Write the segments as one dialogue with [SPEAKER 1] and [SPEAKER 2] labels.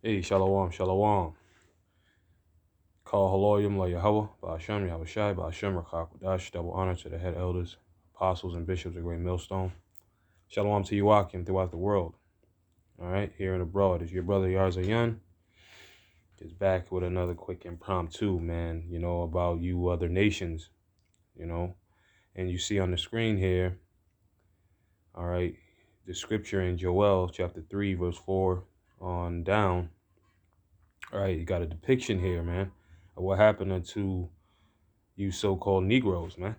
[SPEAKER 1] Hey, shalom, shalom. Call Haloyim La Yahweh, Ba'ashem, Yahweh Shai, Ba'ashem, Rakakwadash, double honor to the head elders, apostles, and bishops of Great Millstone. Shalom to Yuakim throughout the world. All right, here and abroad. It's your brother Yarzayan. Just back with another quick impromptu, man, about you other nations, you know. And you see on the screen here, all right, the scripture in Joel chapter 3, verse 4 on down. All right, you got a depiction here, man, of what happened to you so-called Negroes, man.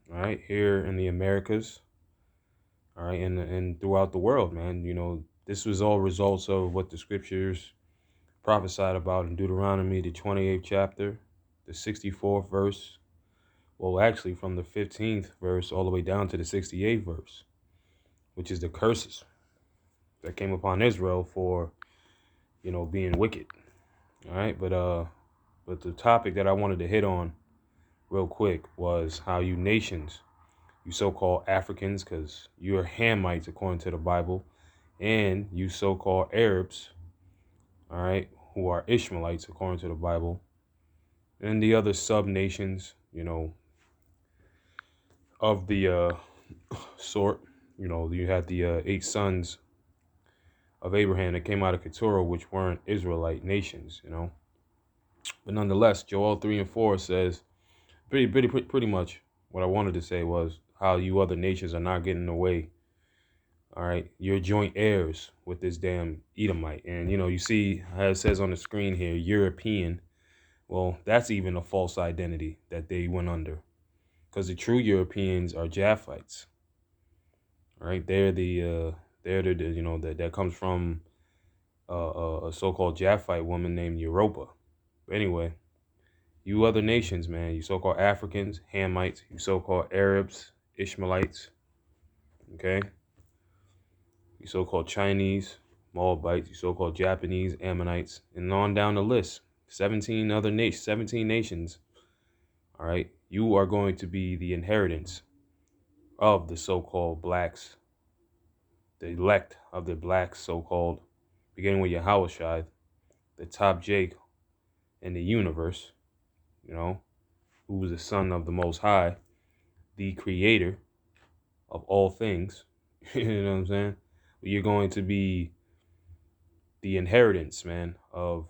[SPEAKER 1] All right, here in the Americas, all right, and throughout the world, man. This was all results of what the scriptures prophesied about in Deuteronomy, the 28th chapter, the 64th verse. Well, actually, from the 15th verse all the way down to the 68th verse, which is the curses that came upon Israel for, being wicked. All right, but the topic that I wanted to hit on real quick was how you nations, you so-called Africans, because you're Hamites according to the Bible, and you so-called Arabs, all right, who are Ishmaelites according to the Bible, and the other sub-nations, of the sort. You had the 8 sons of Abraham that came out of Keturah, which weren't Israelite nations, But nonetheless, Joel 3 and 4 says pretty much what I wanted to say was how you other nations are not getting away. All right, you're joint heirs with this damn Edomite. And, you see how it says on the screen here, European. Well, that's even a false identity that they went under, because the true Europeans are Japhites. All right, that comes from a so-called Japhite woman named Europa. But anyway, you other nations, man, you so-called Africans, Hamites, you so-called Arabs, Ishmaelites, okay? You so-called Chinese, Moabites, you so-called Japanese, Ammonites, and on down the list. 17 nations, all right? You are going to be the inheritance of the so-called blacks, the elect of the blacks, so-called, beginning with Yahushua, the top Jake in the universe, who was the son of the Most High, the creator of all things. You know what I'm saying? You're going to be the inheritance, man, of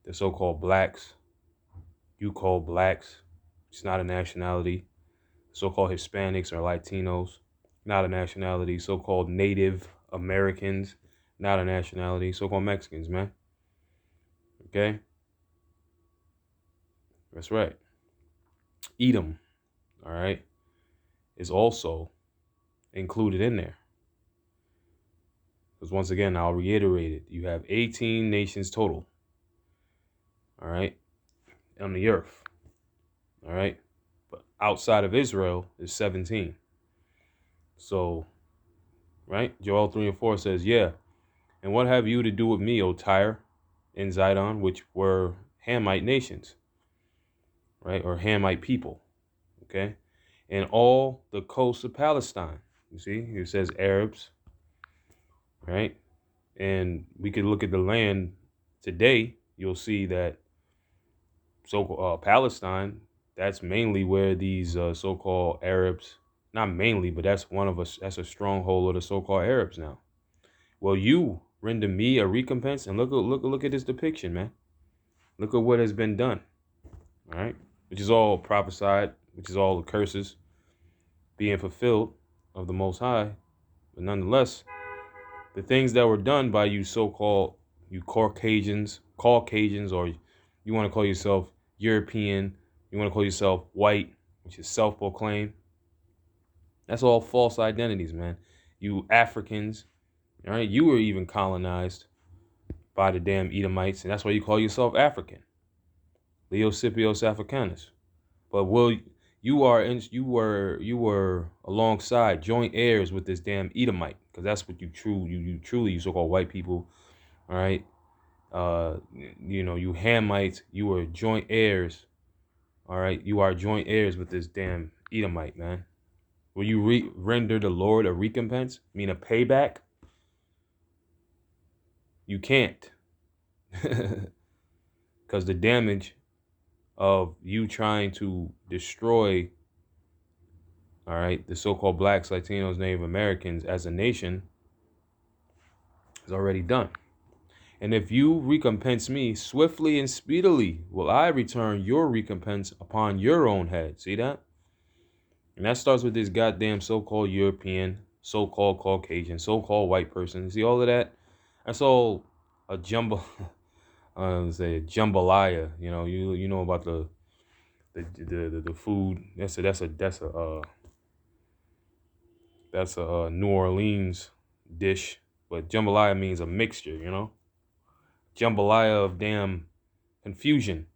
[SPEAKER 1] the so-called blacks. You call blacks. It's not a nationality. So-called Hispanics or Latinos, not a nationality. So-called Native Americans, not a nationality. So-called Mexicans, man. Okay? That's right. Edom, all right, is also included in there. Because once again, I'll reiterate it. You have 18 nations total, all right, on the earth, all right? But outside of Israel is 17. So, right, Joel 3 and 4 says, yeah, and what have you to do with me, O Tyre and Zidon, which were Hamite nations, right, or Hamite people, okay? And all the coasts of Palestine. You see, it says Arabs, right? And we could look at the land today. You'll see that Palestine, that's mainly where these so-called Arabs, not mainly, but that's one of us. That's a stronghold of the so-called Arabs now. Well, you render me a recompense, and look at this depiction, man. Look at what has been done. All right, which is all prophesied, which is all the curses being fulfilled of the Most High. But nonetheless, the things that were done by you so-called you Caucasians, or you want to call yourself European, you want to call yourself white, which is self-proclaimed. That's all false identities, man. You Africans, all right, you were even colonized by the damn Edomites, and that's why you call yourself African, Leo Scipios Africanus. But you were alongside joint heirs with this damn Edomite, because that's what you truly, you so-called white people, all right. You Hamites, you were joint heirs, all right. You are joint heirs with this damn Edomite, man. Will you render the Lord a recompense, mean a payback? You can't. Because the damage of you trying to destroy, all right, the so-called blacks, Latinos, Native Americans as a nation is already done. And if you recompense me swiftly and speedily, will I return your recompense upon your own head. See that? And that starts with this goddamn so-called European, so-called Caucasian, so-called white person. See all of that? That's all a jumble. Say jambalaya. You know about the food. That's a New Orleans dish, but jambalaya means a mixture. Jambalaya of damn confusion,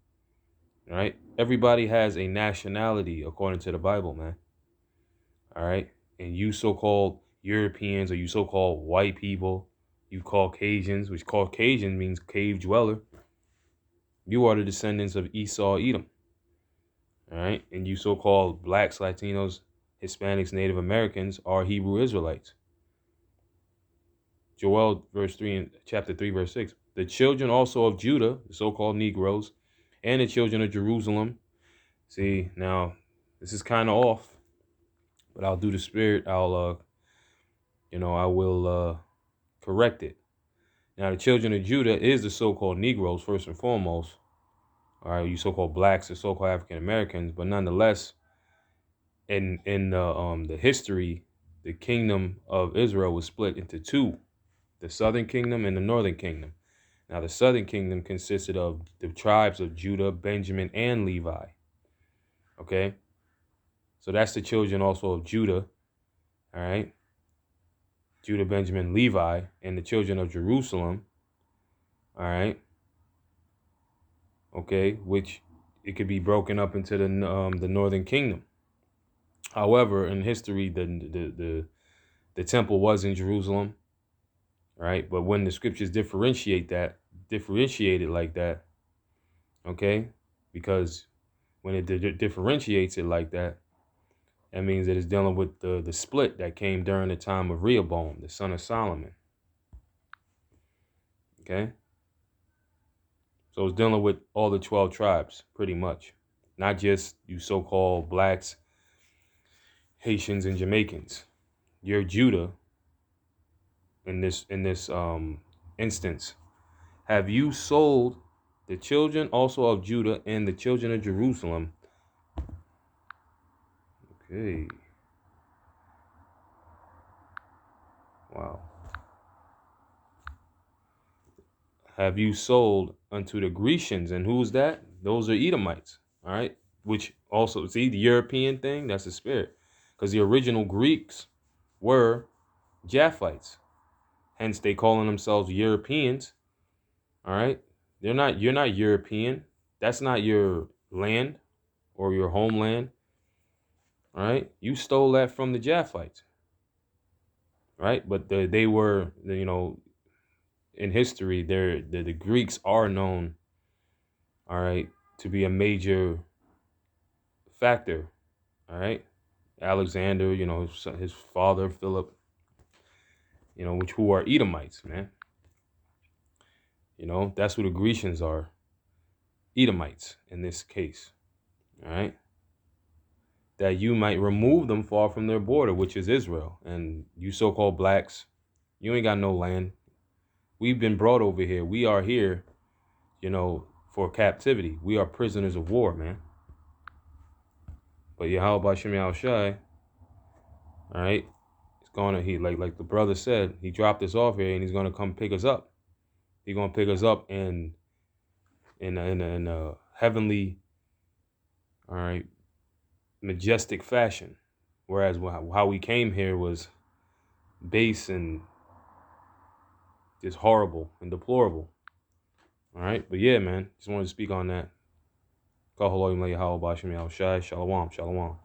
[SPEAKER 1] right? Everybody has a nationality according to the Bible, man. All right, and you so-called Europeans or you so-called white people, you Caucasians, which Caucasian means cave dweller. You are the descendants of Esau, Edom. All right, and you so-called blacks, Latinos, Hispanics, Native Americans are Hebrew Israelites. Joel chapter 3, verse 6. The children also of Judah, the so-called Negroes, and the children of Jerusalem. See, now this is kind of off, but I'll do the spirit. I will correct it. Now, the children of Judah is the so-called Negroes first and foremost. All right, you so-called blacks or so-called African Americans, but nonetheless, in the history, the kingdom of Israel was split into two: the southern kingdom and the northern kingdom. Now, the southern kingdom consisted of the tribes of Judah, Benjamin, and Levi. Okay, so that's the children also of Judah. All right, Judah, Benjamin, Levi, and the children of Jerusalem. All right, okay, which it could be broken up into the northern kingdom. However, in history, the temple was in Jerusalem, right? But when the scriptures differentiate it like that, okay, because when it differentiates it like that, that means that it's dealing with the split that came during the time of Rehoboam, the son of Solomon. Okay, so it's dealing with all the 12 tribes, pretty much, not just you so-called blacks, Haitians, and Jamaicans. You're Judah in this instance. Have you sold the children also of Judah and the children of Jerusalem? Okay. Wow. Have you sold unto the Grecians? And who's that? Those are Edomites. All right. Which also, see, the European thing, that's the spirit. Because the original Greeks were Japhites. Hence, they calling themselves Europeans. All right. You're not European. That's not your land or your homeland. All right. You stole that from the Japhites. Right. But they were, in history, the Greeks are known, all right, to be a major factor. All right. Alexander, his father, Philip, who are Edomites, man. That's who the Grecians are. Edomites in this case. All right. That you might remove them far from their border, which is Israel. And you so-called blacks, you ain't got no land. We've been brought over here. We are here, for captivity. We are prisoners of war, man. But Yahweh Shem Yahushai, all right, it's gonna like the brother said, he dropped us off here and he's gonna come pick us up. He's gonna pick us up in a heavenly, all right, majestic fashion. Whereas how we came here was base and just horrible and deplorable. All right, but yeah, man, just wanted to speak on that. Shalom, shalom.